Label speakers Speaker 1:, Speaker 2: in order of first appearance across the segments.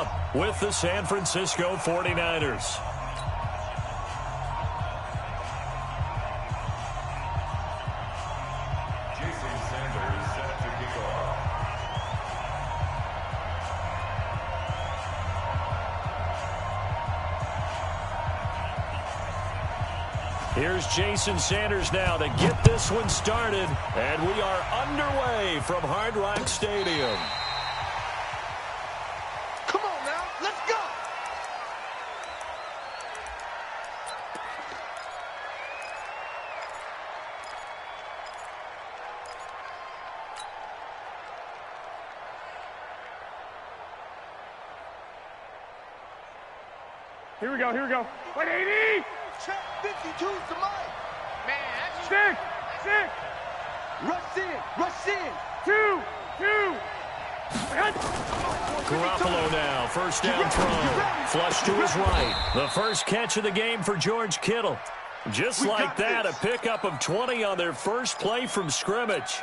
Speaker 1: up with the San Francisco 49ers. Here's Jason Sanders now to get this one started. And we are underway from Hard Rock Stadium.
Speaker 2: Come on now, let's go!
Speaker 3: Here we go, here we go. 180!
Speaker 2: Check 52 to Mike.
Speaker 3: Man, that's six.
Speaker 2: Rush in.
Speaker 3: 2.
Speaker 1: Garoppolo now, first down throw. Flush to his right. The first catch of the game for George Kittle. Just like that, a pickup of 20 on their first play from scrimmage.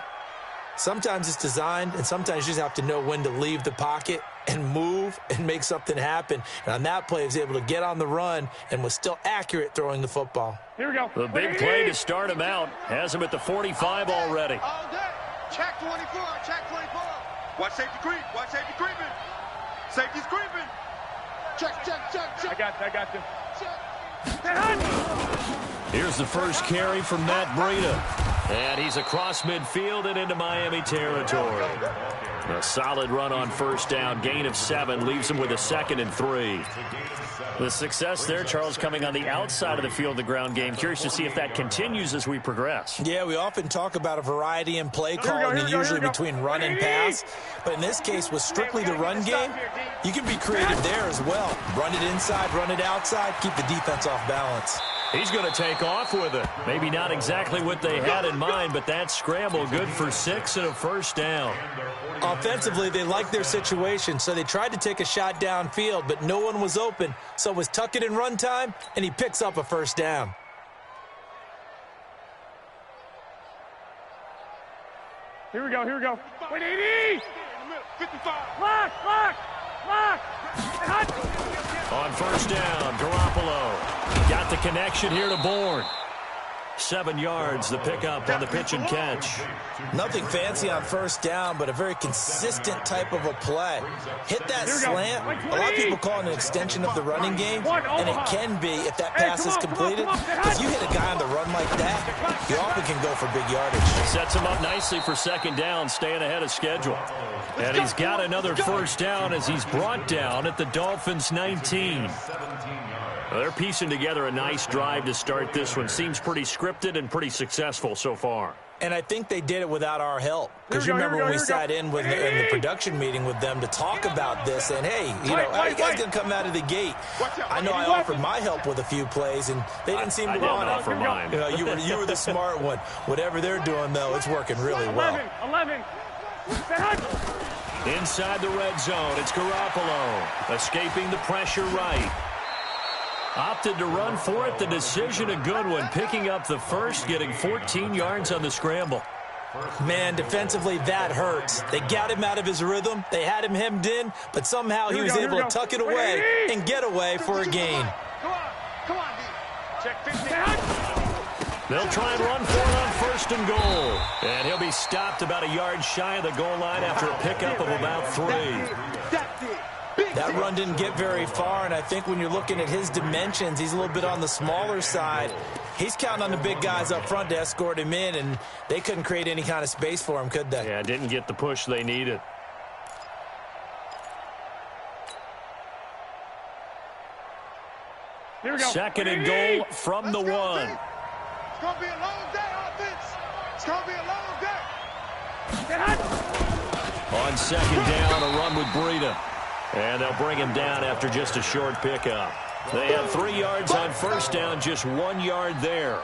Speaker 4: Sometimes it's designed, and sometimes you just have to know when to leave the pocket and move and make something happen. And on that play, he was able to get on the run and was still accurate throwing the football.
Speaker 3: Here we go.
Speaker 1: The big play to start him out has him at the 45 already.
Speaker 2: All day. Check 24. Watch safety creep. Creeping. Safety's creeping. Check.
Speaker 3: I got you.
Speaker 1: Here's the first carry from Matt Breida. And he's across midfield and into Miami territory. A solid run on first down. Gain of 7 leaves him with a 2nd and 3. The success there, Charles, coming on the outside of the field, the ground game. Curious to see if that continues as we progress.
Speaker 4: Yeah, we often talk about a variety in play calling, and usually between run and pass. But in this case, with strictly the run game, you can be creative there as well. Run it inside, run it outside, keep the defense off balance.
Speaker 1: He's going to take off with it. Maybe not exactly what they had in mind, but that scramble good for 6 and a first down.
Speaker 4: Offensively, they liked their situation, so they tried to take a shot downfield, but no one was open. So it was tuck it in run time, and he picks up a first down.
Speaker 3: Here we go. 180!
Speaker 2: 55.
Speaker 3: Lock!
Speaker 1: On first down, Garoppolo got the connection here to Bourne. 7 yards, the pickup on the pitch and catch.
Speaker 4: Nothing fancy on first down, but a very consistent type of a play. Hit that slant. A lot of people call it an extension of the running game, and it can be if that pass is completed. If you hit a guy on the run like that, you often can go for big yardage.
Speaker 1: Sets him up nicely for 2nd down, staying ahead of schedule. And he's got another first down as he's brought down at the Dolphins' 19. They're piecing together a nice drive to start this one. Seems pretty scripted and pretty successful so far.
Speaker 4: And I think they did it without our help. Because you remember when we sat in the production meeting with them to talk about this, and hey, how are you guys going to come out of the gate? I know I offered my help with a few plays, and they didn't seem to want it.
Speaker 1: For mine.
Speaker 4: You were the smart one. Whatever they're doing, though, it's working really well.
Speaker 3: 11.
Speaker 1: Inside the red zone, it's Garoppolo escaping the pressure right. Opted to run for it. The decision a good one. Picking up the first, getting 14 yards on the scramble.
Speaker 4: Man, defensively, that hurts. They got him out of his rhythm. They had him hemmed in, but somehow he was able to tuck it away and get away for a gain.
Speaker 2: Come on, D. Check 15.
Speaker 1: They'll try and run for it on 1st and goal. And he'll be stopped about a yard shy of the goal line after a pickup of about 3.
Speaker 2: That's it.
Speaker 4: That run didn't get very far, and I think when you're looking at his dimensions, he's a little bit on the smaller side. He's counting on the big guys up front to escort him in, and they couldn't create any kind of space for him, could they?
Speaker 1: Yeah, didn't get the push they needed.
Speaker 3: Here we go.
Speaker 1: 2nd and goal from the 1.
Speaker 2: It's going to be a long day, offense. It's going to be a long day.
Speaker 1: On 2nd down, a run with Breida. And they'll bring him down after just a short pickup. They had 3 yards on first down, just 1 yard there.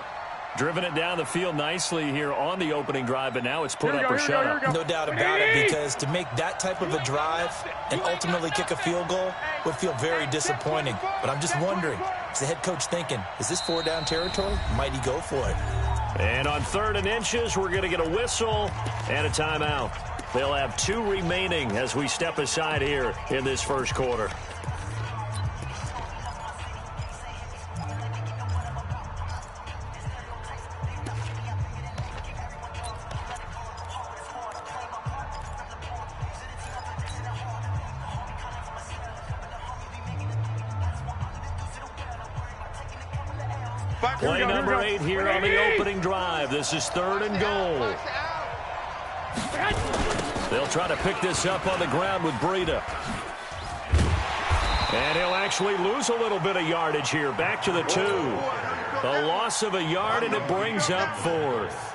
Speaker 1: Driven it down the field nicely here on the opening drive, but now it's put up or shut up.
Speaker 4: No doubt about it, because to make that type of a drive and ultimately kick a field goal would feel very disappointing. But I'm just wondering, is the head coach thinking, is this 4-down territory? Might he go for it?
Speaker 1: And on 3rd and inches, we're going to get a whistle and a timeout. They'll have 2 remaining as we step aside here in this first quarter. Play number 8 here on the opening drive. This is 3rd and goal. They'll try to pick this up on the ground with Breida. And he'll actually lose a little bit of yardage here. Back to the 2. The loss of a yard, and it brings up 4th.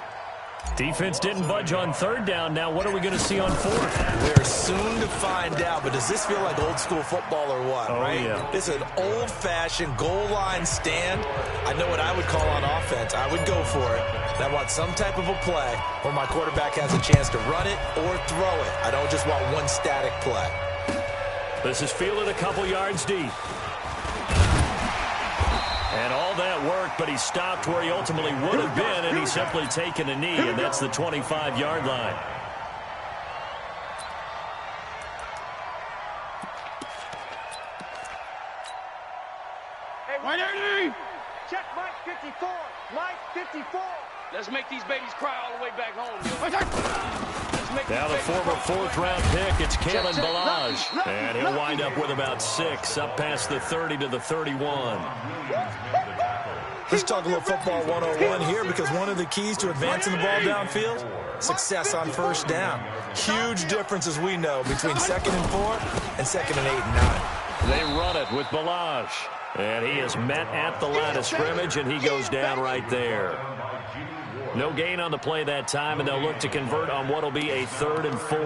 Speaker 1: Defense didn't budge on 3rd down. Now what are we going to see on 4th?
Speaker 4: We're soon to find out, but does this feel like old school football or what, right?
Speaker 1: Yeah.
Speaker 4: It's an old-fashioned goal line stand. I know what I would call on offense. I would go for it. And I want some type of a play where my quarterback has a chance to run it or throw it. I don't just want one static play.
Speaker 1: This is fielded a couple yards deep. And all that work, but he stopped where he ultimately would have been, and he's simply taken a knee, and that's the 25-yard line.
Speaker 3: Hey, 180!
Speaker 2: Check Mike 54. Mike 54.
Speaker 5: Let's make these babies cry all the way back home,
Speaker 1: Now the former 4th-round pick, it's Kalen Ballage. And he'll wind up with about 6, up past the 30 to the 31.
Speaker 4: Let's talk a little football 101 here, because one of the keys to advancing the ball downfield, success on 1st down. Huge difference, as we know, between 2nd and 4 and 2nd and 8 and 9.
Speaker 1: They run it with Ballage. And he is met at the line of scrimmage, and he goes down right there. No gain on the play that time, and they'll look to convert on what will be a 3rd and 4.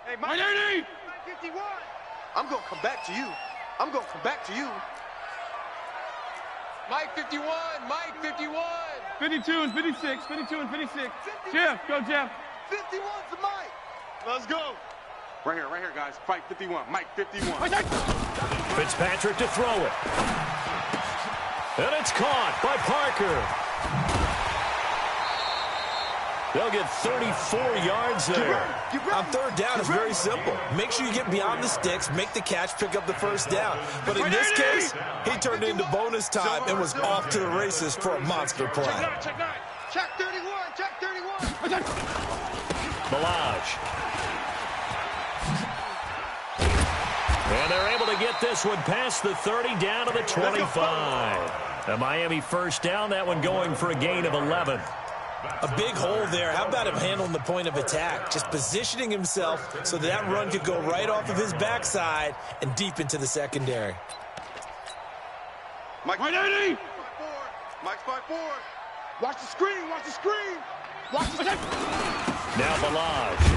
Speaker 2: Hey, Mike 51. I'm going to come back to you. I'm going to come back to you.
Speaker 5: Mike 51, Mike 51.
Speaker 3: 52 and 56, 52 and 56. Jeff, go Jeff.
Speaker 2: 51's the Mike.
Speaker 3: Let's go.
Speaker 2: Right here, guys. Fight 51. Mike 51.
Speaker 1: Fitzpatrick to throw it. And it's caught by Parker. They'll get 34 yards there.
Speaker 4: On 3rd down, it's very simple. Make sure you get beyond the sticks, make the catch, pick up the 1st down. But in this case, he turned into bonus time and was off to the races for a monster play.
Speaker 2: Check 31. Check 31.
Speaker 1: Ballage. And they're able to get this one past the 30 down to the 25. A Miami 1st down, that one going for a gain of 11.
Speaker 4: A big hole there. How about him handling the point of attack? Just positioning himself so that run could go right off of his backside and deep into the secondary.
Speaker 2: Mike 180. Mike's 5-4. Watch the screen. Watch the screen. Watch the
Speaker 1: Now Ballage.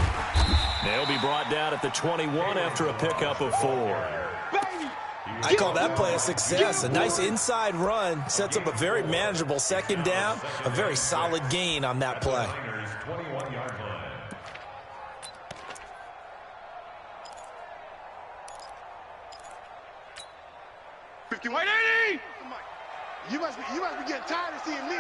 Speaker 1: They'll be brought down at the 21 after a pickup of 4.
Speaker 4: I call that play a success. A nice inside run sets up a very manageable 2nd down. A very solid gain on that play.
Speaker 2: You must be getting tired of seeing me.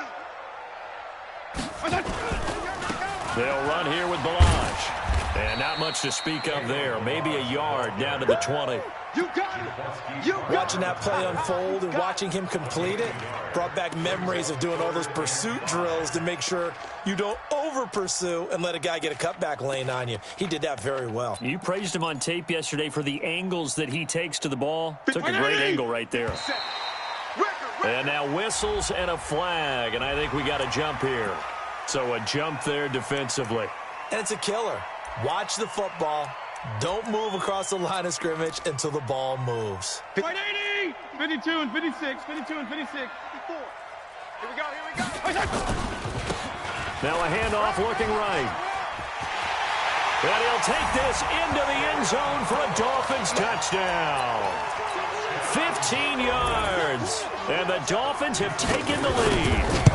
Speaker 1: They'll run here with Ballage. And not much to speak of there. Maybe a yard down to the 20.
Speaker 2: You got it.
Speaker 4: Watching that play unfold and watching him complete it brought back memories of doing all those pursuit drills to make sure you don't over-pursue and let a guy get a cutback lane on you. He did that very well.
Speaker 1: You praised him on tape yesterday for the angles that he takes to the ball. Took a great angle right there. And now whistles and a flag, and I think we got a jump here. So a jump there defensively.
Speaker 4: And it's a killer. Watch the football. Don't move across the line of scrimmage until the ball moves.
Speaker 3: 180! 52 and 56, 52 and 56. 54.
Speaker 2: Here we go.
Speaker 1: Now a handoff looking right. And he'll take this into the end zone for a Dolphins touchdown. 15 yards. And the Dolphins have taken the lead.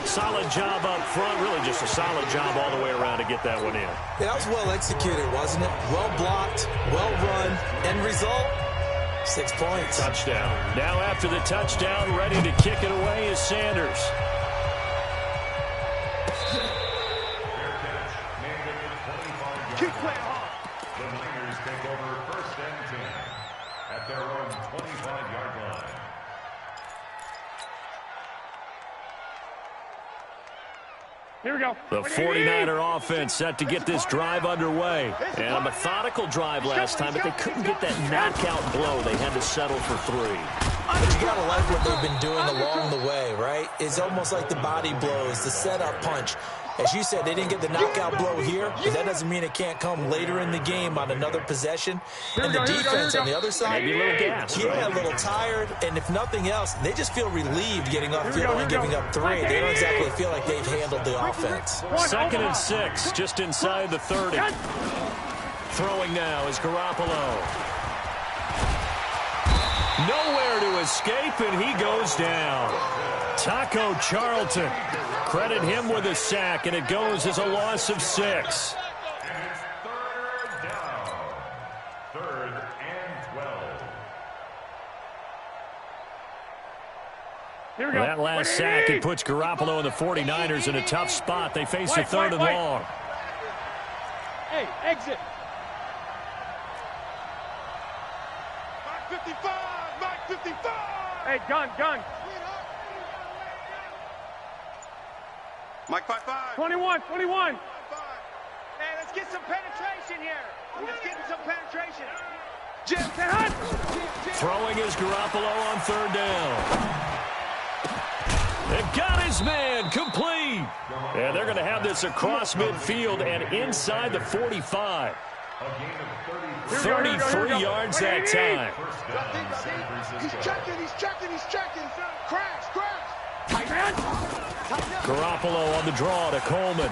Speaker 1: Solid job up front. Really just a solid job all the way around to get that one in.
Speaker 4: Yeah, that was well executed, wasn't it? Well blocked, well run. End result, 6 points.
Speaker 1: Touchdown. Now after the touchdown, ready to kick it away is Sanders.
Speaker 2: Keep playing hard.
Speaker 6: The Niners take over 1st and 10 at their own 25-yard line.
Speaker 3: Here we go.
Speaker 1: The 49er offense set to get this drive underway. And a methodical drive last time, but they couldn't get that knockout blow. They had to settle for 3.
Speaker 4: But you got to like what they've been doing along the way, right? It's almost like the body blows, the setup punch. As you said, they didn't get the knockout blow here, but that doesn't mean it can't come later in the game on another possession. And the defense on the other side,
Speaker 1: maybe a little gas.
Speaker 4: Yeah, a little tired, and if nothing else, they just feel relieved getting off field and giving up 3. They don't exactly feel like they've handled the offense.
Speaker 1: 2nd and 6, just inside the 30. Throwing now is Garoppolo. Nowhere to escape, and he goes down. Taco Charlton. Credit him with a sack, and it goes as a loss of 6.
Speaker 6: And it's 3rd down. 3rd and 12.
Speaker 3: Here we go.
Speaker 1: That last sack, it puts Garoppolo and the 49ers in a tough spot. They face a 3rd and long.
Speaker 3: Hey, exit.
Speaker 2: Mike 55. Mike 55.
Speaker 3: Hey, gun.
Speaker 2: Mike 55.
Speaker 3: 21.
Speaker 2: Hey, let's get some penetration here. Let's get some penetration. Jim,
Speaker 1: Throwing is Garoppolo on 3rd down. They've got his man complete. And they're going to have this across midfield and inside the 45. 33 yards that time.
Speaker 2: He's checking. Crash.
Speaker 1: Garoppolo on the draw to Coleman.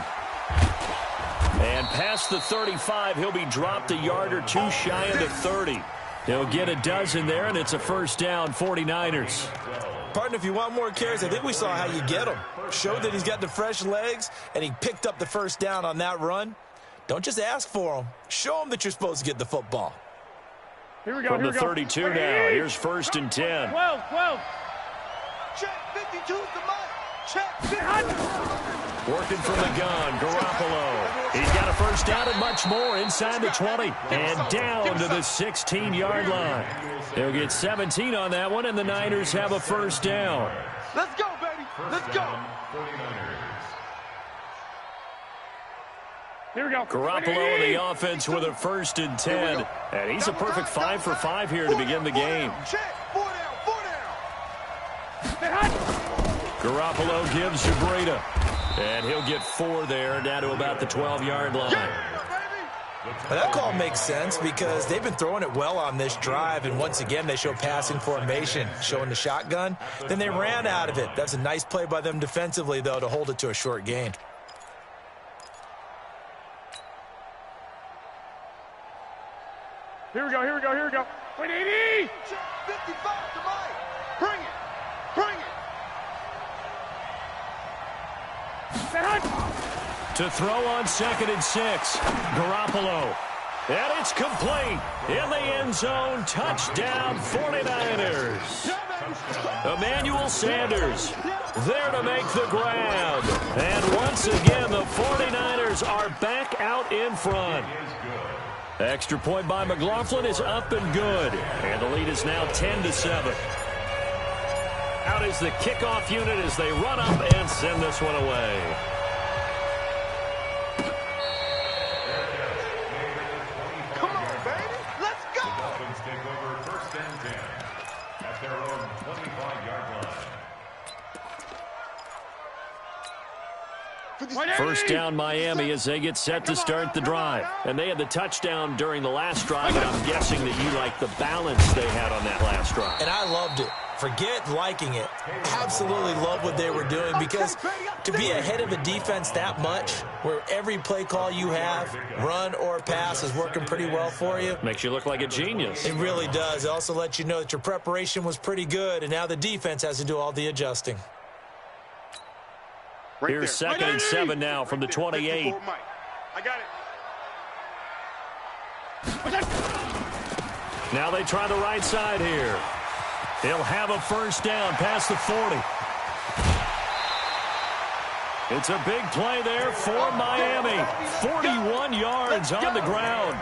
Speaker 1: And past the 35, he'll be dropped a yard or 2 shy of the 30. He'll get a dozen there, and it's a 1st down, 49ers.
Speaker 4: Partner, if you want more carries, I think we saw how you get him. Showed that he's got the fresh legs, and he picked up the 1st down on that run. Don't just ask for him. Show him that you're supposed to get the football.
Speaker 3: Here we go.
Speaker 1: From the 32 now, here's 1st and 10.
Speaker 3: 12.
Speaker 2: Check. 52's the mark. Check.
Speaker 1: Working from the gun, Garoppolo. He's got a 1st down and much more inside the 20. And down to the 16-yard line. They'll get 17 on that one, and the Niners have a 1st down.
Speaker 2: Let's go, baby. Let's go.
Speaker 3: Here we go.
Speaker 1: Garoppolo in the offense with a 1st and 10. And he's a perfect 5 for 5 here to begin the game.
Speaker 2: Check. 4 down.
Speaker 1: Garoppolo gives to Breida. And he'll get 4 there, down to about the 12-yard line.
Speaker 4: Well, that call makes sense because they've been throwing it well on this drive, and once again they show passing formation, showing the shotgun. Then they ran out of it. That's a nice play by them defensively, though, to hold it to a short gain.
Speaker 3: Here we go. 180.
Speaker 2: 55 to Mike. Bring it.
Speaker 1: To throw on 2nd and 6. Garoppolo. And it's complete. In the end zone. Touchdown 49ers. Emmanuel Sanders there to make the grab. And once again, the 49ers are back out in front. Extra point by McLaughlin is up and good. And the lead is now 10-7. Out is the kickoff unit as they run up and send this one away.
Speaker 2: Come on, baby. Let's go.
Speaker 6: Dolphins take over 1st and 10 at their own 25-yard line.
Speaker 1: 1st down Miami as they get set to start the drive. And they had the touchdown during the last drive, and I'm guessing that you like the balance they had on that last drive.
Speaker 4: And I loved it. Forget liking it. Absolutely love what they were doing, because to be ahead of a defense that much, where every play call you have, run or pass, is working pretty well for you.
Speaker 1: Makes you look like a genius.
Speaker 4: It really does. It also lets you know that your preparation was pretty good, and now the defense has to do all the adjusting.
Speaker 1: Here's 2nd and 7 now from the 28.
Speaker 2: I got it.
Speaker 1: Now they try the right side here. He'll have a first down past the 40. It's a big play there for Miami. 41 yards on the ground.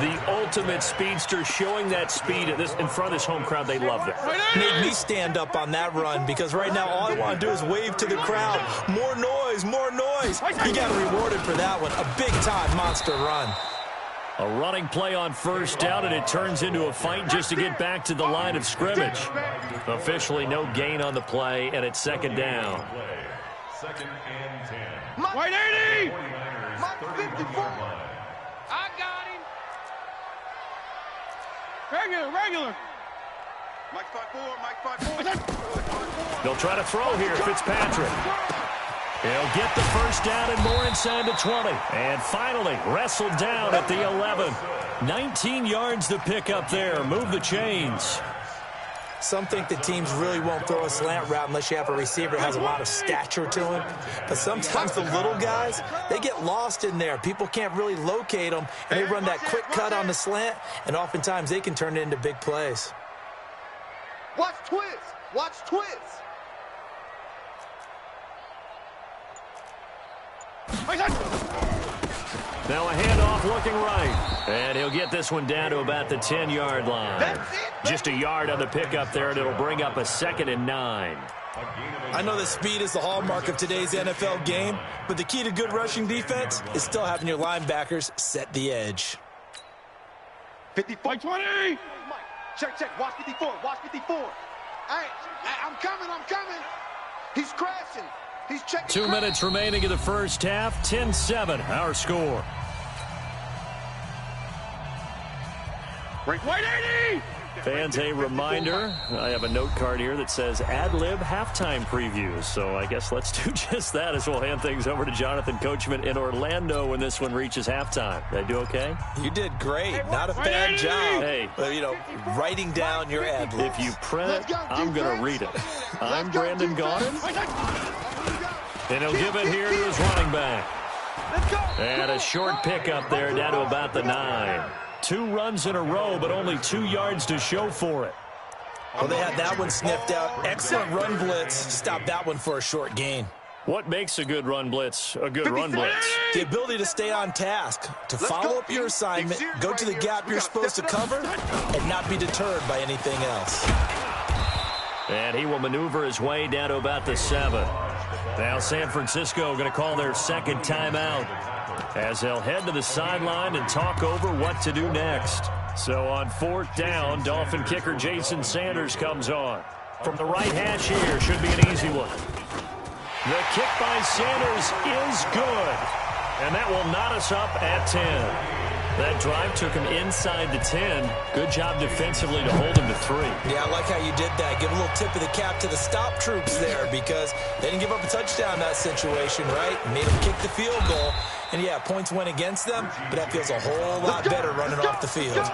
Speaker 1: The ultimate speedster, showing that speed in front of this home crowd. They love that.
Speaker 4: Made me stand up on that run because right now all I want to do is wave to the crowd. More noise, more noise. He got rewarded for that one. A big-time monster run.
Speaker 1: A running play on first down, and it turns into a fight just to get back to the line of scrimmage. Officially no gain on the play, and it's second down.
Speaker 6: Second and 10.
Speaker 3: White 80!
Speaker 2: Mike 54.
Speaker 5: I got him.
Speaker 3: Regular.
Speaker 2: Mike 5-4, Mike 5-4.
Speaker 1: They'll try to throw here, Fitzpatrick. He'll get the first down and more inside the 20. And finally, wrestled down at the 11. 19 yards to pick up there. Move the chains.
Speaker 4: Some think the teams really won't throw a slant route unless you have a receiver that has a lot of stature to him. But sometimes the little guys, they get lost in there. People can't really locate them, and they run that quick cut on the slant, and oftentimes they can turn it into big plays.
Speaker 2: Watch Twiz. Watch Twiz.
Speaker 1: Now a handoff looking right. And he'll get this one down to about the 10-yard line. Just a yard on the pickup there, and it'll bring up a 2nd and 9.
Speaker 4: I know that speed is the hallmark of today's NFL game, but the key to good rushing defense is still having your linebackers set the edge.
Speaker 2: 54.
Speaker 3: 20!
Speaker 2: Mike, check. Watch 54. Watch 54. Hey, I'm coming. He's crashing. He's checking.
Speaker 1: 2 minutes remaining in the first half. 10-7, our score.
Speaker 3: White 80!
Speaker 1: Fans, a reminder, I have a note card here that says ad-lib halftime previews. So I guess let's do just that as we'll hand things over to Jonathan Coachman in Orlando when this one reaches halftime. Did I do okay?
Speaker 4: You did great. Not a bad job.
Speaker 1: Hey.
Speaker 4: Writing down your ad-libs.
Speaker 1: If you print it, I'm going to read it. I'm Brandon Gaudin. And he'll give it here to his running back. And a short pickup there down to about the 9. 2 runs in a row, but only 2 yards to show for it.
Speaker 4: Well, they had that one sniffed out. Excellent run blitz. Stopped that one for a short gain.
Speaker 1: What makes a good run blitz a good run blitz?
Speaker 4: The ability to stay on task, to follow up your assignment, go to the gap you're supposed to cover, and not be deterred by anything else.
Speaker 1: And he will maneuver his way down to about the 7. Now San Francisco going to call their second timeout as they'll head to the sideline and talk over what to do next. So on 4th down, Dolphin kicker Jason Sanders comes on. From the right hash here, should be an easy one. The kick by Sanders is good. And that will knot us up at 10. That drive took him inside the 10. Good job defensively to hold him to 3.
Speaker 4: Yeah, I like how you did that. Give a little tip of the cap to the stop troops there because they didn't give up a touchdown in that situation, right? Made them kick the field goal. And, yeah, points went against them, but that feels a whole lot better running off the field.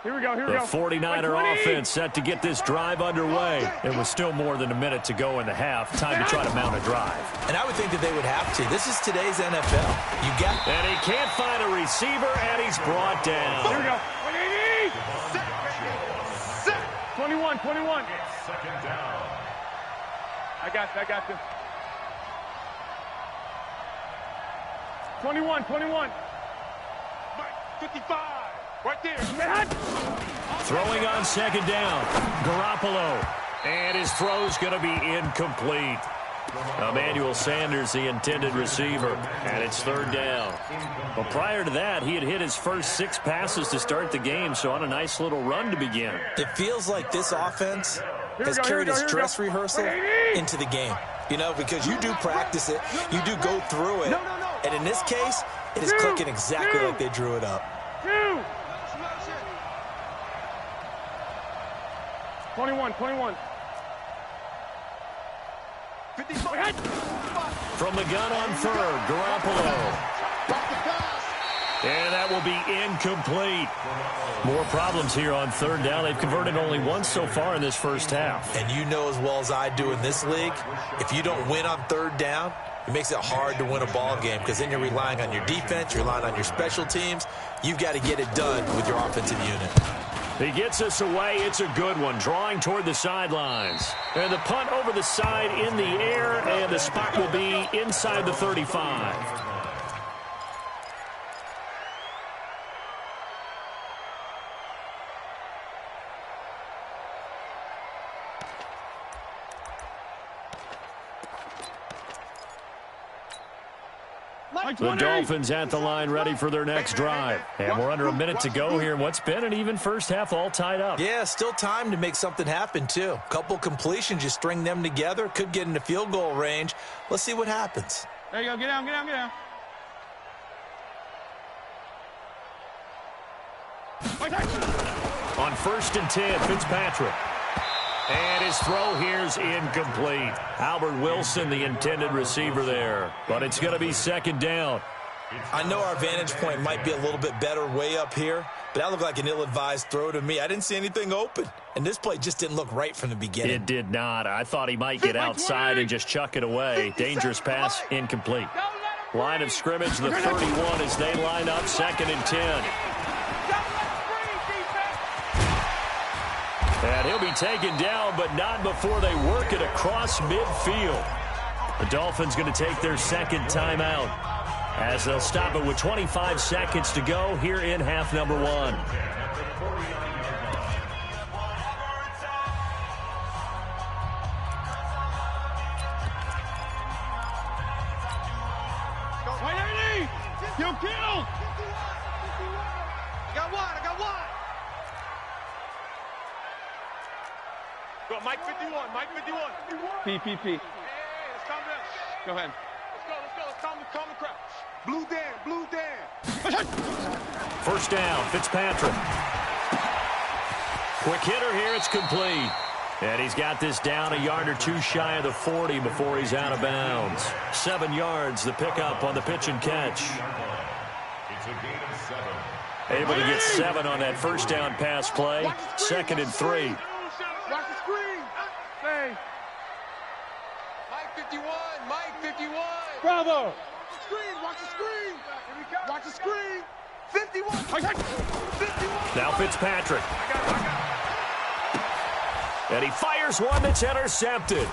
Speaker 3: Here we go.
Speaker 1: The 49er offense set to get this drive underway. It was still more than a minute to go in the half. Time to try to mount a drive.
Speaker 4: And I would think that they would have to. This is today's NFL.
Speaker 1: And he can't find a receiver, and he's brought down.
Speaker 3: Here we go. 21.
Speaker 6: Second down.
Speaker 3: I got this. 21.
Speaker 2: 55. Right there.
Speaker 1: Throwing on second down. Garoppolo. And his throw's going to be incomplete. Emmanuel Sanders, the intended receiver. And it's 3rd down. Well, prior to that, he had hit his first 6 passes to start the game, so on a nice little run to begin.
Speaker 4: It feels like this offense has carried its dress rehearsal into the game. You know, because you do practice it. You do go through it. And in this case, it is clicking exactly like they drew it up.
Speaker 3: 21.
Speaker 1: From the gun on third, Garoppolo. And that will will be incomplete. More problems here on third down. They've converted only once so far in this first half.
Speaker 4: And you know as well as I do in this league, if you don't win on third down, it makes it hard to win a ball game because then you're relying on your defense, you're relying on your special teams. You've got to get it done with your offensive unit.
Speaker 1: He gets us away. It's a good one, drawing toward the sidelines. And the punt over the side in the air, and the spot will be inside the 35. The Dolphins at the line ready for their next drive. And we're under a minute to go here in what's been an even first half, all tied up.
Speaker 4: Yeah, still time to make something happen, too. Couple completions, you string them together, could get into field goal range. Let's see what happens.
Speaker 3: There you go. Get down, get down, get down.
Speaker 1: On 1st and 10, Fitzpatrick. And his throw here's incomplete. Albert Wilson, the intended receiver there. But it's going to be 2nd down.
Speaker 4: I know our vantage point might be a little bit better way up here, but that looked like an ill-advised throw to me. I didn't see anything open, and this play just didn't look right from the beginning.
Speaker 1: It did not. I thought he might get outside and just chuck it away. Dangerous pass, incomplete. Line of scrimmage, the 31 as they line up, 2nd and 10. And he'll be taken down, but not before they work it across midfield. The Dolphins going to take their 2nd timeout as they'll stop it with 25 seconds to go here in half number 1.
Speaker 3: You killed!
Speaker 2: I got one, I got one.
Speaker 3: Go, Mike 51, Mike 51. PPP.
Speaker 2: Hey, let's calm down.
Speaker 3: Go ahead.
Speaker 2: Let's calm the crowd. Blue Dan.
Speaker 1: 1st down, Fitzpatrick. Quick hitter here, it's complete. And he's got this down a yard or two shy of the 40 before he's out of bounds. 7 yards, the pickup on the pitch and catch.
Speaker 6: It's a gain of 7.
Speaker 1: Able to get 7 on that 1st down pass play. 2nd and 3.
Speaker 2: Watch the screen.
Speaker 3: Hey.
Speaker 5: Mike 51, Mike 51.
Speaker 3: Bravo.
Speaker 2: Screen, watch the screen. Watch the screen. 51. 51.
Speaker 1: Now Fitzpatrick. And he fires one that's intercepted.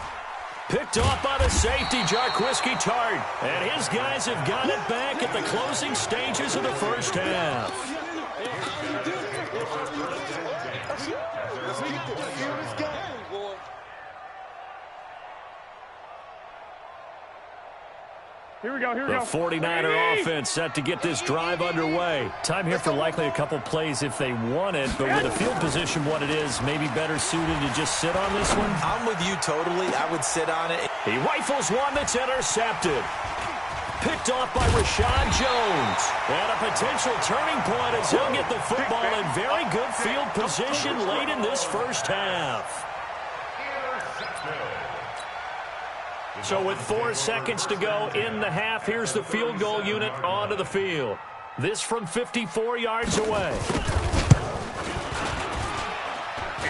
Speaker 1: Picked off by the safety, Jarquiski Tart. And his guys have got it back at the closing stages of the first half.
Speaker 3: Here we go, here we
Speaker 1: The
Speaker 3: go.
Speaker 1: 49er offense set to get this drive underway. Time here for likely a couple plays if they want it, but with the field position what it is, maybe better suited to just sit on this one?
Speaker 4: I'm with you totally. I would sit on it.
Speaker 1: He rifles one that's intercepted. Picked off by Rashad Jones. And a potential turning point as he'll get the football in very good field position late in this first half. So with 4 seconds to go in the half, here's the field goal unit onto the field. This from 54 yards away.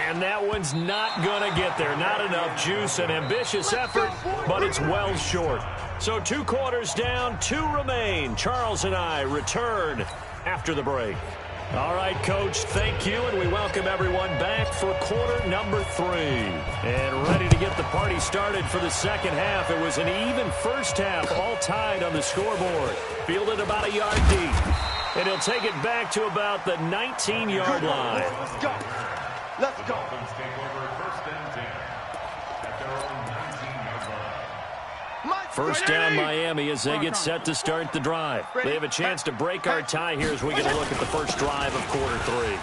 Speaker 1: And that one's not going to get there. Not enough juice, an ambitious effort, but it's well short. So 2 quarters down, 2 remain. Charles and I return after the break. All right, Coach, thank you, and we welcome everyone back for quarter number 3. And ready to get the party started for the second half. It was an even first half, all tied on the scoreboard. Fielded about a yard deep. And he'll take it back to about the 19-yard line.
Speaker 2: Let's go. Let's go.
Speaker 6: Dolphins take over 1st and 10 at their own 19-yard line.
Speaker 1: First down Miami as they get set to start the drive. They have a chance to break our tie here as we get a look at the first drive of quarter 3.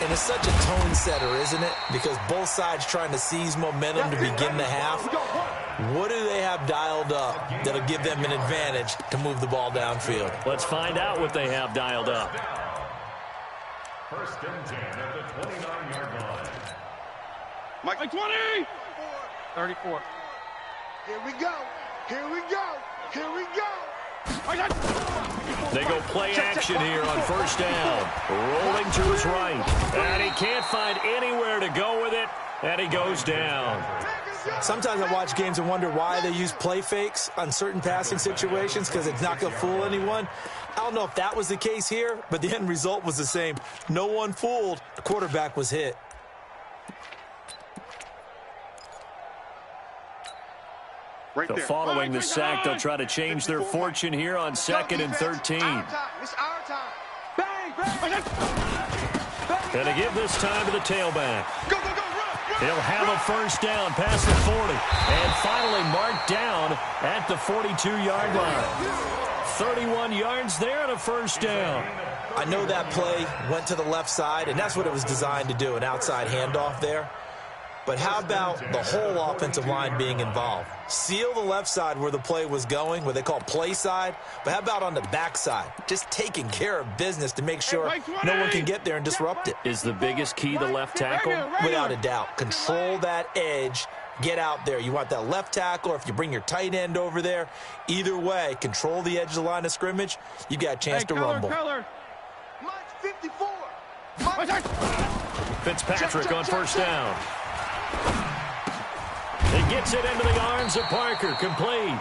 Speaker 4: And it's such a tone setter, isn't it? Because both sides trying to seize momentum to begin the half. What do they have dialed up that'll give them an advantage to move the ball downfield?
Speaker 1: Let's find out what they have dialed up.
Speaker 6: 1st and 10 at the 29-yard line.
Speaker 3: Mike 20. 34.
Speaker 2: Here we go. Here we go. Here we go.
Speaker 1: They go play action here on first down. Rolling to his right. And he can't find anywhere to go with it. And he goes down.
Speaker 4: Sometimes I watch games and wonder why they use play fakes on certain passing situations, because it's not going to fool anyone. I don't know if that was the case here, but the end result was the same. No one fooled. The quarterback was hit.
Speaker 1: So following the sack, they'll try to change their fortune here on 2nd and 13.
Speaker 2: It's our time. Bang, bang.
Speaker 1: Going to give this time to the tailback.
Speaker 2: Go, go, go, run.
Speaker 1: He'll have a first down past the 40. And finally marked down at the 42-yard line. 31 yards there and a first down.
Speaker 4: I know that play went to the left side, and that's what it was designed to do, an outside handoff there. But how about the whole offensive line being involved? Seal the left side where the play was going, what they call play side. But how about on the back side? Just taking care of business to make sure no one can get there and disrupt it.
Speaker 1: Is the biggest key the left tackle?
Speaker 4: Without a doubt. Control that edge. Get out there. You want that left tackle, or if you bring your tight end over there, either way, control the edge of the line of scrimmage. You got a chance to rumble.
Speaker 2: Mike's 54.
Speaker 1: Fitzpatrick on first down. He gets it into the arms of Parker, complete.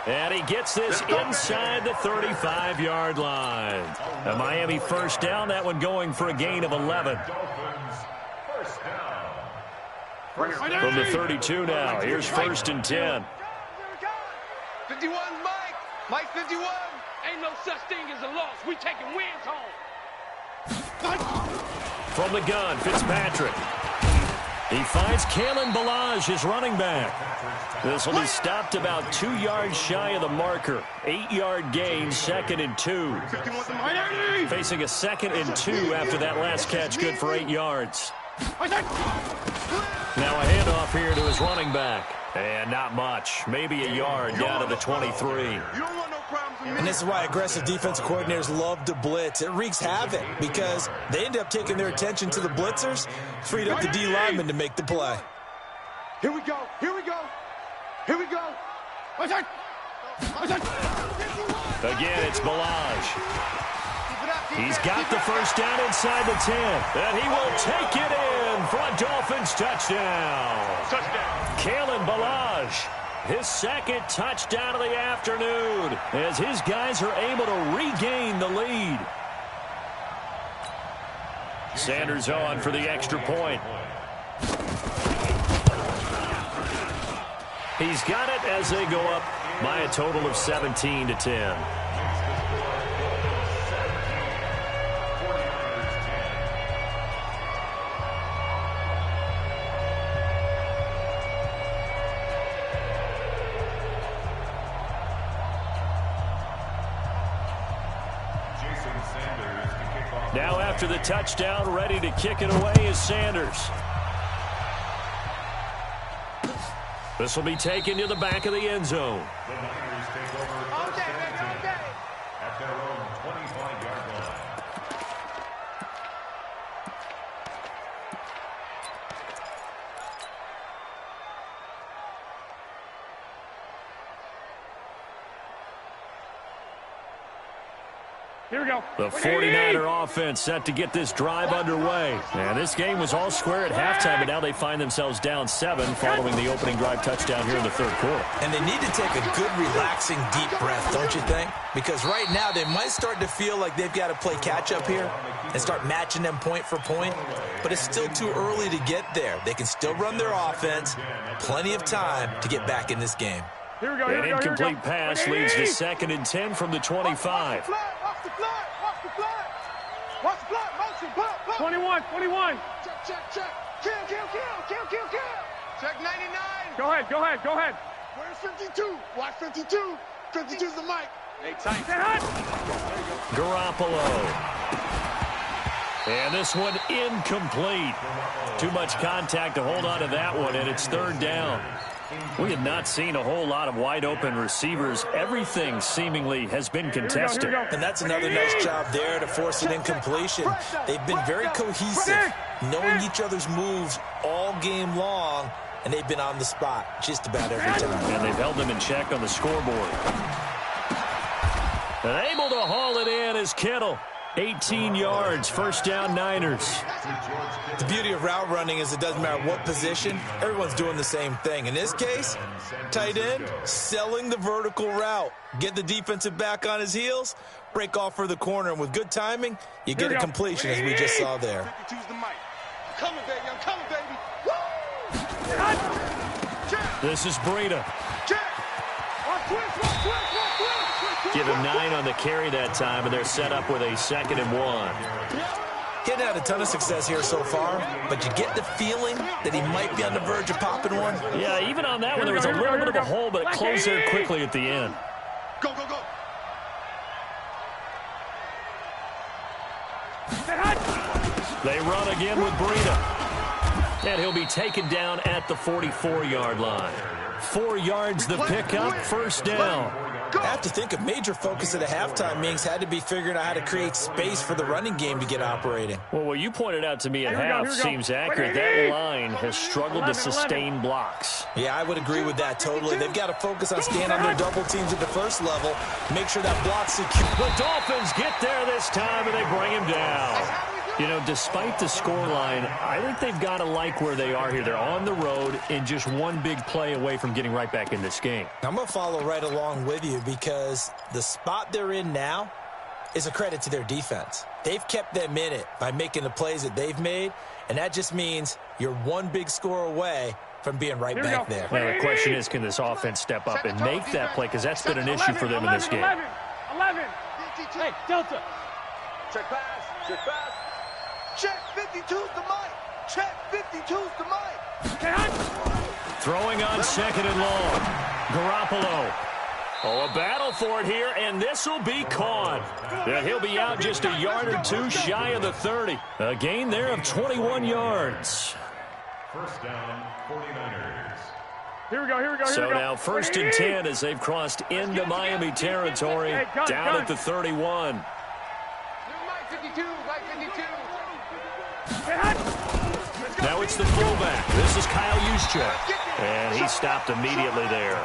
Speaker 1: And he gets this inside the 35-yard line. A Miami first down, that one going for a gain of 11. From the 32 now, here's 1st and 10.
Speaker 5: 51, Mike. Mike 51. Ain't no such thing as a loss. We taking wins home.
Speaker 1: From the gun, Fitzpatrick. He finds Kalen Ballage, his running back. This will be stopped about 2 yards shy of the marker. 8-yard gain, 2nd and 2. Facing a 2nd and 2 after that last catch, good for 8 yards. Now a handoff here to his running back. And not much. Maybe a yard down to the 23.
Speaker 4: And this is why aggressive defensive coordinators love to blitz. It wreaks havoc because they end up taking their attention to the blitzers, freed up the D lineman to make the play.
Speaker 2: Here we go. Here we go. Here we go.
Speaker 1: Again, it's Ballage. He's got the first down inside the 10. And he will take it in for a Dolphins touchdown. Kalen Ballage, his 2nd touchdown of the afternoon, as his guys are able to regain the lead. Sanders on for the extra point. He's got it as they go up by a total of 17-10. Now after the touchdown, ready to kick it away is Sanders. This will be taken to the back of the end zone.
Speaker 6: The Niners take over first and 10 at their own 25-yard line.
Speaker 3: Here we go.
Speaker 1: The 49er offense set to get this drive underway. And this game was all square at halftime, but now they find themselves down 7 following the opening drive touchdown here in the 3rd quarter.
Speaker 4: And they need to take a good, relaxing, deep breath, don't you think? Because right now they might start to feel like they've got to play catch-up here and start matching them point for point. But it's still too early to get there. They can still run their offense. Plenty of time to get back in this game.
Speaker 3: Here we go.
Speaker 1: An incomplete pass leads to 2nd and 10 from the 25.
Speaker 2: Watch the flag. Watch the flag. Watch the flag. Motion. Block.
Speaker 3: 21.
Speaker 2: Check. Kill.
Speaker 5: Check 99.
Speaker 3: Go ahead.
Speaker 2: Where's 52? Watch 52. 52's the mic.
Speaker 5: Hey, tight.
Speaker 1: Garoppolo. And this one incomplete. Too much contact to hold on to that one, and it's 3rd down. We have not seen a whole lot of wide-open receivers. Everything seemingly has been contested.
Speaker 4: And that's another nice job there to force an incompletion. They've been very cohesive, knowing each other's moves all game long, and they've been on the spot just about every time.
Speaker 1: And they've held them in check on the scoreboard. And able to haul it in is Kittle. 18 yards, first down Niners.
Speaker 4: The beauty of route running is it doesn't matter what position, everyone's doing the same thing. In this case, tight end, selling the vertical route. Get the defensive back on his heels, break off for the corner, and with good timing, you get a completion as we just saw there.
Speaker 2: 52's the mic. I'm coming, baby. I'm coming, baby. Woo!
Speaker 1: This is Breida.
Speaker 2: Check.
Speaker 1: Give him 9 on the carry that time, and they're set up with a 2nd and 1.
Speaker 4: He hadn't had a ton of success here so far, but you get the feeling that he might be on the verge of popping one.
Speaker 1: Yeah, even on that one, there was a little bit of a hole, but it closed there quickly at the end.
Speaker 2: Go, go, go.
Speaker 1: They run again with Breida. And he'll be taken down at the 44-yard line. 4 yards the pickup, first down.
Speaker 4: I have to think a major focus of the halftime meetings had to be figuring out how to create space for the running game to get operating.
Speaker 1: Well, what you pointed out to me at half seems accurate. That line has struggled to sustain blocks.
Speaker 4: Yeah, I would agree with that totally. They've got to focus on staying on their double teams at the first level, make sure that block's secure.
Speaker 1: The Dolphins get there this time, and they bring him down. You know, despite the scoreline, I think they've got to like where they are here. They're on the road and just one big play away from getting right back in this game.
Speaker 4: I'm going to follow right along with you because the spot they're in now is a credit to their defense. They've kept them in it by making the plays that they've made, and that just means you're one big score away from being right back there.
Speaker 1: Well, the question is, can this offense step up and make that play? Because that's been an issue for them in this game.
Speaker 3: 11. Hey, Delta.
Speaker 2: Check pass. Check pass. Check 52's the mic. Check 52's the mic.
Speaker 1: Throwing on 2nd and long. Garoppolo. Oh, a battle for it here, and this will be caught. Yeah, he'll be out just a yard or two shy of the 30. A gain there of 21 yards.
Speaker 6: First down, 49ers.
Speaker 3: Here we go.
Speaker 1: So now 1st and 10 as they've crossed into Miami territory, down at the 31.
Speaker 5: Mike 52, Mike 52.
Speaker 1: Now it's the fullback. This is Kyle Juszczyk. And he stopped immediately there.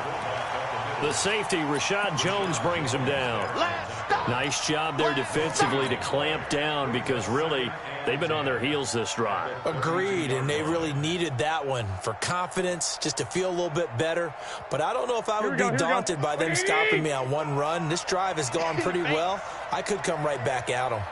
Speaker 1: The safety, Rashad Jones, brings him down. Nice job there defensively to clamp down because really they've been on their heels this drive.
Speaker 4: Agreed, and they really needed that one for confidence, just to feel a little bit better. But I don't know if I would be daunted by them stopping me on one run. This drive has gone pretty well. I could come right back at them.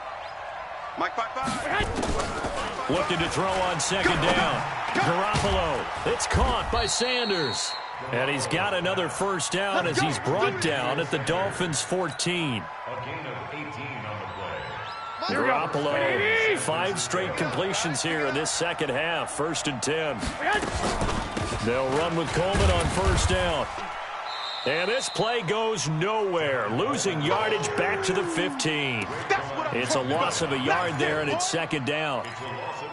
Speaker 2: Mike 5-5.
Speaker 1: Looking to throw on 2nd down. Garoppolo. It's caught by Sanders. And he's got another first down as he's brought down at the Dolphins' 14.
Speaker 6: A gain of 18 on the play.
Speaker 1: Garoppolo, 5 straight completions here in this second half. 1st and 10. They'll run with Coleman on 1st down. And this play goes nowhere. Losing yardage back to the 15. It's a loss of a yard there, and it's 2nd down.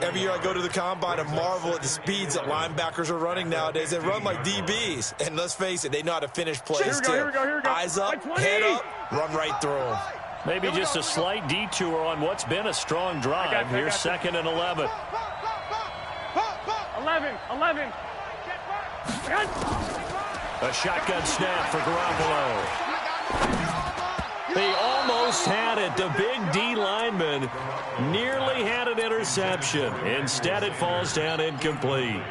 Speaker 4: Every year I go to the combine and marvel at the speeds that linebackers are running nowadays. They run like DBs. And let's face it, they know how to finish plays too.
Speaker 3: Here we go.
Speaker 4: Eyes up, head up, run right through them.
Speaker 1: Maybe just a slight detour on what's been a strong drive. Here's 2nd and 11.
Speaker 3: 11.
Speaker 1: A shotgun snap for Garoppolo. They almost had it. The big D lineman nearly had an interception. Instead, it falls down incomplete.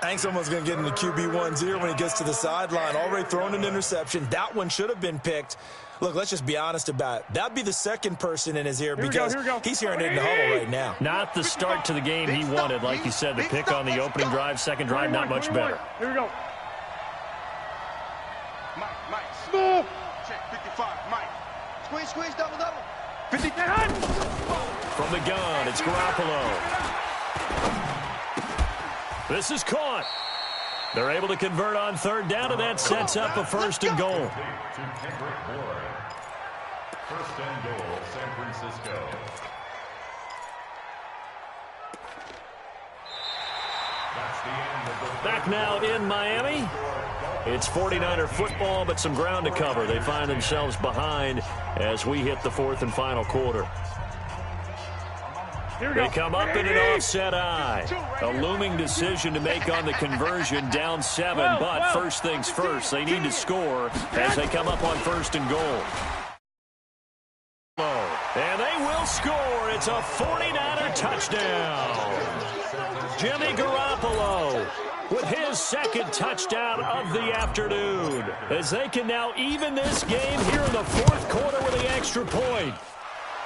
Speaker 4: I think someone's going to get into QB1's ear when he gets to the sideline. Already thrown an interception. That one should have been picked. Look, let's just be honest about it. That'd be the second person in his ear because he's hearing it in the huddle right now.
Speaker 1: Not the start to the game he wanted. Like you said, the pick on the opening drive, second drive, not much better.
Speaker 3: Here we go.
Speaker 2: Mike. Smooth. Check 55. Mike. Squeeze, double. 50.
Speaker 1: From the gun, it's Garoppolo. This is caught. They're able to convert on 3rd down, and that sets up a 1st and goal.
Speaker 6: 1st and goal, San Francisco. That's the end of the
Speaker 1: Back now in Miami. It's 49er football, but some ground to cover. They find themselves behind as we hit the 4th and final quarter. They come up in an offset eye. A looming decision to make on the conversion, down 7. But first things first, they need to score as they come up on 1st and goal. And they will score. It's a 49er touchdown. Jimmy Garoppolo with his second touchdown of the afternoon, as they can now even this game here in the fourth quarter with the extra point.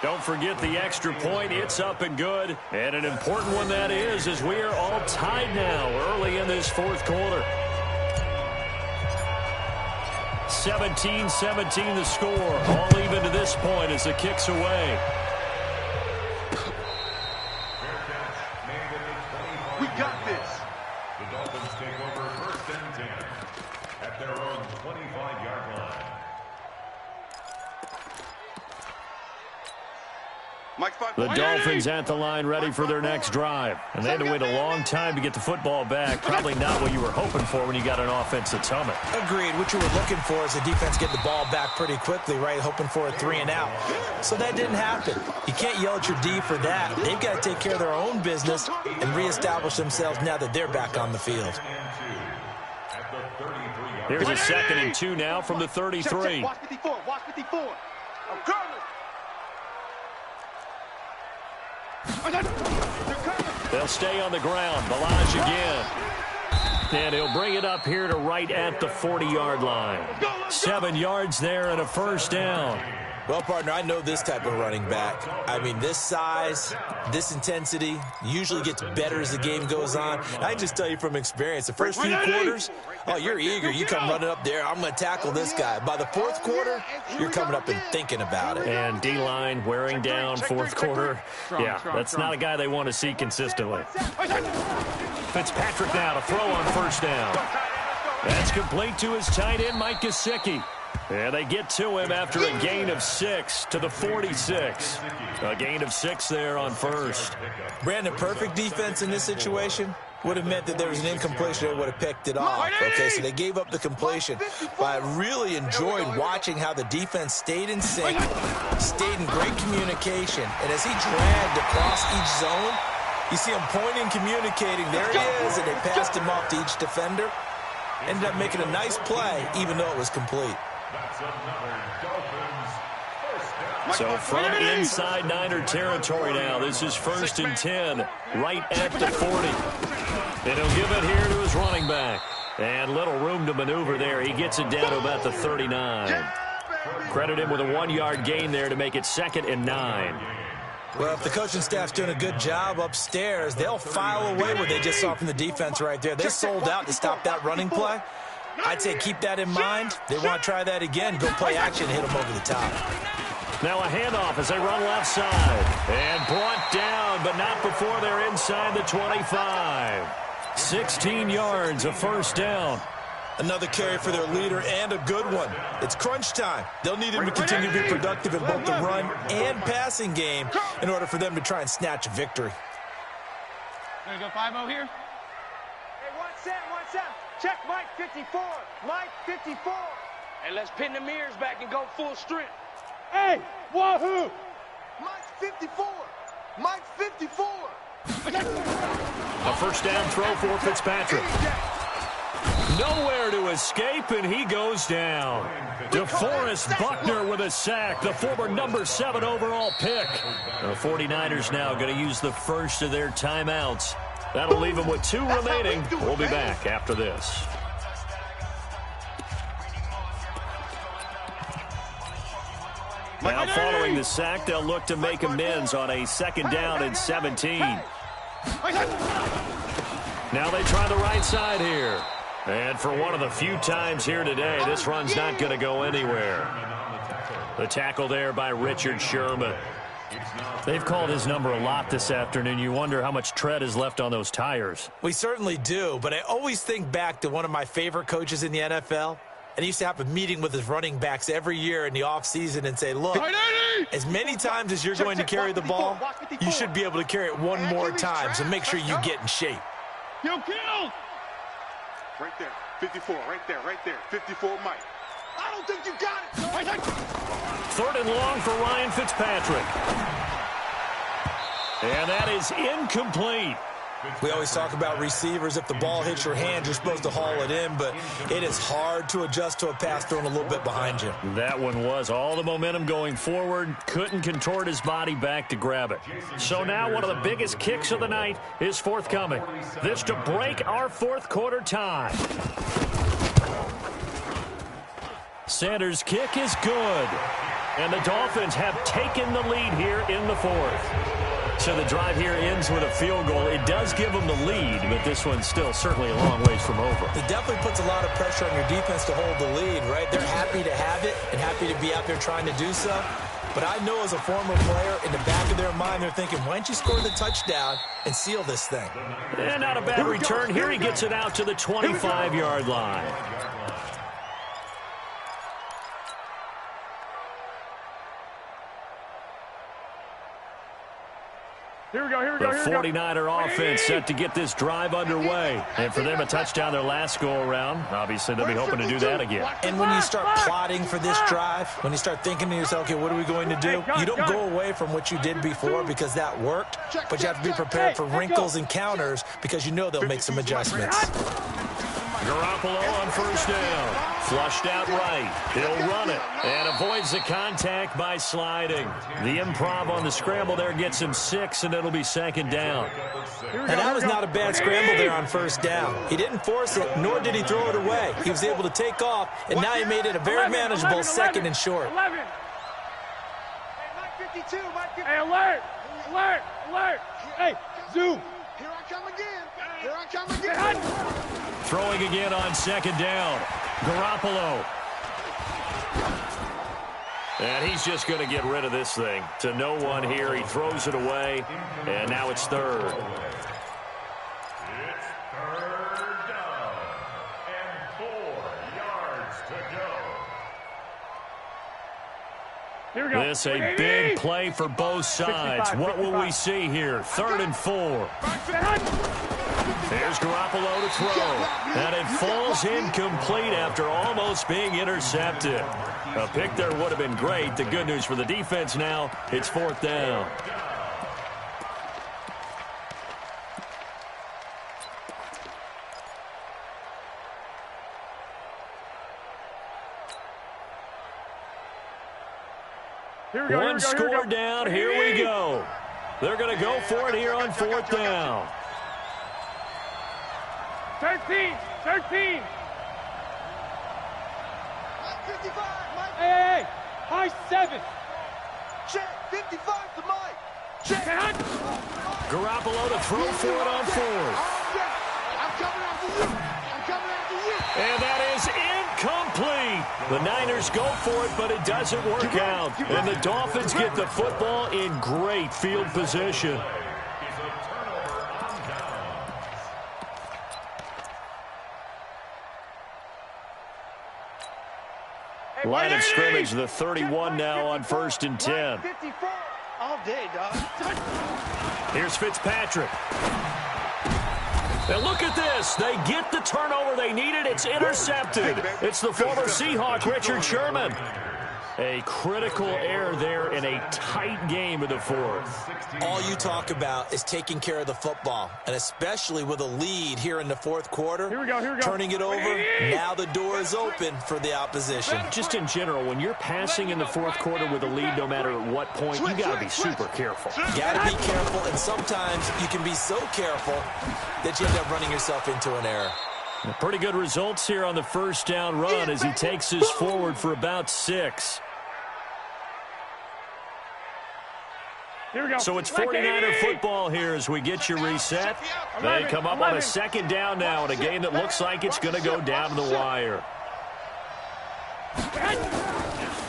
Speaker 1: Don't forget the extra point. It's up and good. And an important one that is, as we are all tied now early in this fourth quarter. 17-17 the score. All even to this point as the kick's away.
Speaker 2: We got this.
Speaker 6: The Dolphins take over first and 10 at their own 25-yard line.
Speaker 1: The Dolphins at the line ready for their next drive. And they had to wait a long time to get the football back. Probably not what you were hoping for when you got an offense that's humming.
Speaker 4: Agreed. What you were looking for is the defense getting the ball back pretty quickly, right? Hoping for a 3-and-out. So that didn't happen. You can't yell at your D for that. They've got to take care of their own business and reestablish themselves now that they're back on the field.
Speaker 1: Here's a 2nd and 2 now from the 33.
Speaker 2: Watch 54. Watch 54. I'm coming.
Speaker 1: They'll stay on the ground. Balaj again. And he'll bring it up here to right at the 40-yard line. 7 yards there and a first down.
Speaker 4: Well, partner, I know this type of running back. I mean, this size, this intensity usually gets better as the game goes on. I just tell you from experience, the first few quarters, oh, you're eager. You come running up there, I'm going to tackle this guy. By the fourth quarter, you're coming up and thinking about it.
Speaker 1: And D-line wearing down fourth quarter. Yeah, that's not a guy they want to see consistently. Fitzpatrick now to throw on first down. That's complete to his tight end, Mike Gesicki. And they get to him after a gain of 6 to the 46. A gain of 6 there on first.
Speaker 4: Brandon, perfect defense in this situation would have meant that there was an incompletion. They would have picked it off. Okay, so they gave up the completion. But I really enjoyed watching how the defense stayed in sync, stayed in great communication. And as he dragged across each zone, you see him pointing, communicating. There he is, and they passed him off to each defender. Ended up making a nice play, even though it was complete.
Speaker 1: So from inside Niner territory now, this is 1st and 10, right at the 40. And he'll give it here to his running back. And little room to maneuver there. He gets it down to about the 39. Credit him with a 1-yard gain there to make it 2nd and 9.
Speaker 4: Well, if the coaching staff's doing a good job upstairs, they'll file away what they just saw from the defense right there. They sold out to stop that running play. I'd say keep that in mind. They want to try that again. Go play action and hit them over the top.
Speaker 1: Now a handoff as they run left side. And brought down, but not before they're inside the 25. 16 yards, a first down.
Speaker 4: Another carry for their leader, and a good one. It's crunch time. They'll need him to continue to be productive in both the run and passing game in order for them to try and snatch a victory.
Speaker 3: Gonna go 5-0 here?
Speaker 5: Hey, one set. Check Mike 54. Mike 54. Hey, let's pin the mirrors back and go full strength.
Speaker 2: Hey, wahoo! Mike 54. Mike 54.
Speaker 1: A first down throw for Fitzpatrick. Nowhere to escape, and he goes down. DeForest Buckner with a sack, the former number 7 overall pick. The 49ers now going to use the first of their timeouts. That'll leave them with 2 remaining. We'll be back after this. Now following the sack, they'll look to make amends on a 2nd down and 17. Now they try the right side here. And for one of the few times here today, this run's not going to go anywhere. The tackle there by Richard Sherman. They've called his number a lot this afternoon. You wonder how much tread is left on those tires.
Speaker 4: We certainly do, but I always think back to one of my favorite coaches in the NFL. And he used to have a meeting with his running backs every year in the offseason and say, look, as many times as you're going to carry the ball, you should be able to carry it one more time, so make sure you get in shape.
Speaker 3: Kill!
Speaker 2: Right there, 54, right there, 54, Mike. I don't think you got it.
Speaker 1: 3rd and long for Ryan Fitzpatrick. And that is incomplete.
Speaker 4: We always talk about receivers. If the ball hits your hand, you're supposed to haul it in, but it is hard to adjust to a pass thrown a little bit behind you.
Speaker 1: That one was all the momentum going forward. Couldn't contort his body back to grab it. So now one of the biggest kicks of the night is forthcoming. This to break our fourth quarter tie. Sanders' kick is good. And the Dolphins have taken the lead here in the fourth. So the drive here ends with a field goal. It does give them the lead, but this one's still certainly a long ways from over.
Speaker 4: It definitely puts a lot of pressure on your defense to hold the lead, right? They're happy to have it and happy to be out there trying to do so. But I know as a former player, in the back of their mind, they're thinking, why don't you score the touchdown and seal this thing?
Speaker 1: And not a bad return. Here he gets it out to the 25-yard line.
Speaker 3: Here we go, here we go,
Speaker 1: The 49er offense set to get this drive underway. And for them, a touchdown their last go-around. Obviously, they'll be hoping to do that again.
Speaker 4: And when you start plotting for this drive, when you start thinking to yourself, okay, what are we going to do? You don't go away from what you did before because that worked, but you have to be prepared for wrinkles and counters because you know they'll make some adjustments.
Speaker 1: Garoppolo on first down. Flushed out right. He'll run it and avoids the contact by sliding. The improv on the scramble there gets him 6, and it'll be second down.
Speaker 4: And that was not a bad scramble there on first down. He didn't force it, nor did he throw it away. He was able to take off, and now he made it a very manageable 2nd and short.
Speaker 3: 11. Hey, alert! Alert! Alert! Hey, zoom!
Speaker 2: Here I come again. Here I come again.
Speaker 1: Throwing again on second down. Garoppolo. And he's just going to get rid of this thing. To no one here. He throws it away. And now it's third.
Speaker 6: It's third down and 4 yards to go.
Speaker 3: Here we go.
Speaker 1: This a big play for both sides.
Speaker 3: 65,
Speaker 1: what will
Speaker 3: 65.
Speaker 1: we see here? 3rd and 4. There's Garoppolo to throw. And it falls incomplete after almost being intercepted. A pick there would have been great. The good news for the defense now, it's 4th down. One score down. Here we go. They're going to go for it here on 4th down.
Speaker 3: 13. 13.
Speaker 2: 55, Mike.
Speaker 3: Hey, high 7.
Speaker 2: Check. 55 to Mike. Check.
Speaker 1: Garoppolo to throw for it on 4th.
Speaker 2: I'm coming after you. I'm coming after you.
Speaker 1: And that is incomplete. The Niners go for it, but it doesn't work out. And the Dolphins get the football in great field position. Line of scrimmage, the 31 now on 1st and 10.
Speaker 5: 54 all day, dog.
Speaker 1: Here's Fitzpatrick. And look at this. They get the turnover they needed. It's intercepted. It's the former Seahawk, Richard Sherman. A critical error there in a tight game in the 4th.
Speaker 4: All you talk about is taking care of the football, and especially with a lead here in the 4th quarter.
Speaker 3: Here we go, here we go.
Speaker 4: Turning it over, now the door is open for the opposition.
Speaker 1: Just in general, when you're passing in the 4th quarter with a lead, no matter at what point, you got to be super careful.
Speaker 4: Got to be careful, and sometimes you can be so careful that you end up running yourself into an error.
Speaker 1: Pretty good results here on the 1st down run as he takes us forward for about 6.
Speaker 3: Here we go.
Speaker 1: So it's 49er football here as we get you reset. They come up on a 2nd down now in a game that looks like it's going to go down to the wire.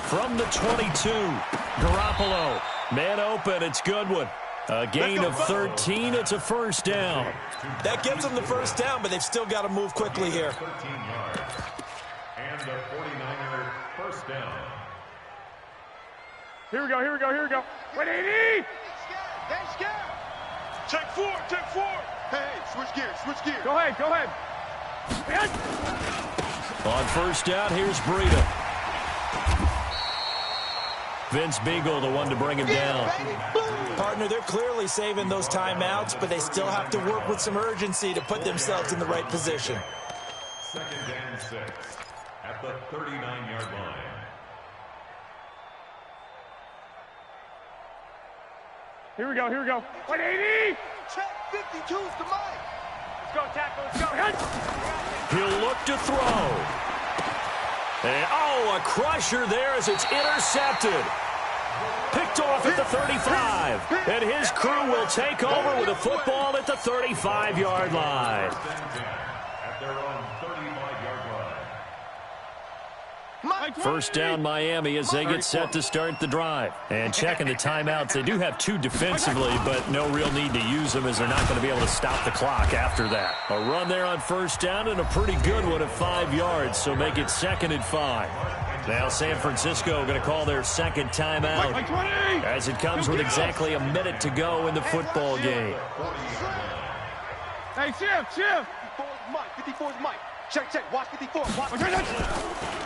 Speaker 1: From the 22, Garoppolo. Man open, it's Goodwin. A gain of 13, it's a 1st down.
Speaker 4: That gives them the 1st down, but they've still got to move quickly here.
Speaker 6: 13 yards. And the 49er 1st down.
Speaker 3: Here we go, here we go, here we go. 180!
Speaker 2: They scared. Check 4, check 4. Hey, switch gears, switch gears.
Speaker 3: Go ahead, go ahead.
Speaker 1: On 1st down, here's Breida. Vince Beagle, the one to bring him down.
Speaker 4: Partner, they're clearly saving those timeouts, but they still have to work with some urgency to put themselves in the right position.
Speaker 6: 2nd and 6 at the 39-yard line.
Speaker 3: Here we go, here we go. 180!
Speaker 2: Check 52's the mic.
Speaker 5: Let's go, tackle, let's go.
Speaker 1: He'll look to throw. And, oh, a crusher there as it's intercepted. Picked off at the 35. And his crew will take over with a football at the 35-yard line.
Speaker 6: At their own 35-yard line.
Speaker 1: First down Miami as they get set to start the drive. And checking the timeouts, they do have 2 defensively, but no real need to use them as they're not going to be able to stop the clock after that. A run there on first down and a pretty good one at 5 yards, so make it 2nd and 5. Now San Francisco going to call their second timeout as it comes with exactly a minute to go in the football game.
Speaker 3: Hey, shift.
Speaker 2: 54's Mike. 54's Mike. Check. Watch 54. Watch.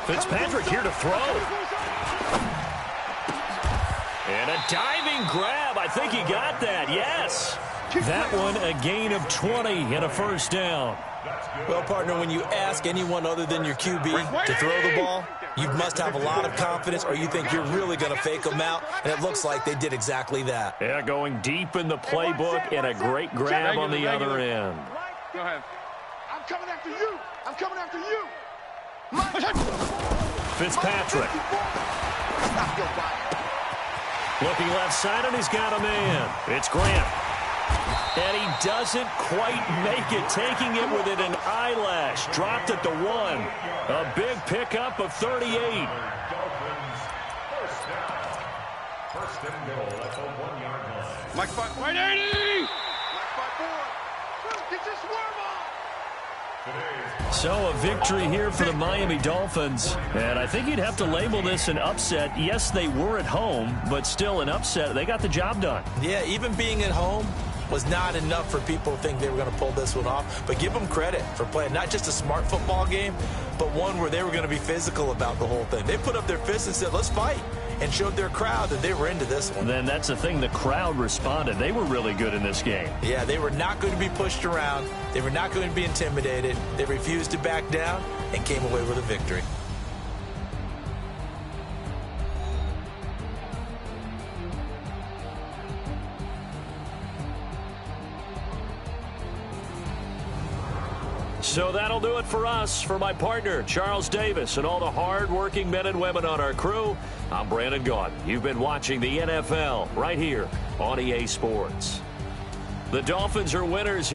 Speaker 1: Fitzpatrick here to throw. And a diving grab. I think he got that. Yes. That one a gain of 20 and a first down.
Speaker 4: Well, partner, when you ask anyone other than your QB to throw the ball, you must have a lot of confidence or you think you're really going to fake them out, and it looks like they did exactly that.
Speaker 1: Yeah, going deep in the playbook and a great grab on the other end.
Speaker 3: Go ahead.
Speaker 2: I'm coming after you. I'm coming after you.
Speaker 1: Fitzpatrick.
Speaker 2: Stop your body.
Speaker 1: Looking left side, and he's got a man. It's Grant. And he doesn't quite make it, taking it within an eyelash. Dropped at the 1. A big pickup of 38.
Speaker 6: First and goal at the 1-yard line.
Speaker 3: Mike 180!
Speaker 2: Mike 5-4. Get your swerve on.
Speaker 1: So a victory here for the Miami Dolphins. And I think you'd have to label this an upset. Yes, they were at home, but still an upset. They got the job done.
Speaker 4: Yeah, even being at home was not enough for people to think they were going to pull this one off. But give them credit for playing not just a smart football game, but one where they were going to be physical about the whole thing. They put up their fists and said, let's fight, and showed their crowd that they were into this one.
Speaker 1: Then that's the thing. The crowd responded. They were really good in this game.
Speaker 4: Yeah, they were not going to be pushed around. They were not going to be intimidated. They refused to back down and came away with a victory.
Speaker 1: So that'll do it for us. For my partner, Charles Davis, and all the hard-working men and women on our crew, I'm Brandon Gaudin. You've been watching the NFL right here on EA Sports. The Dolphins are winners.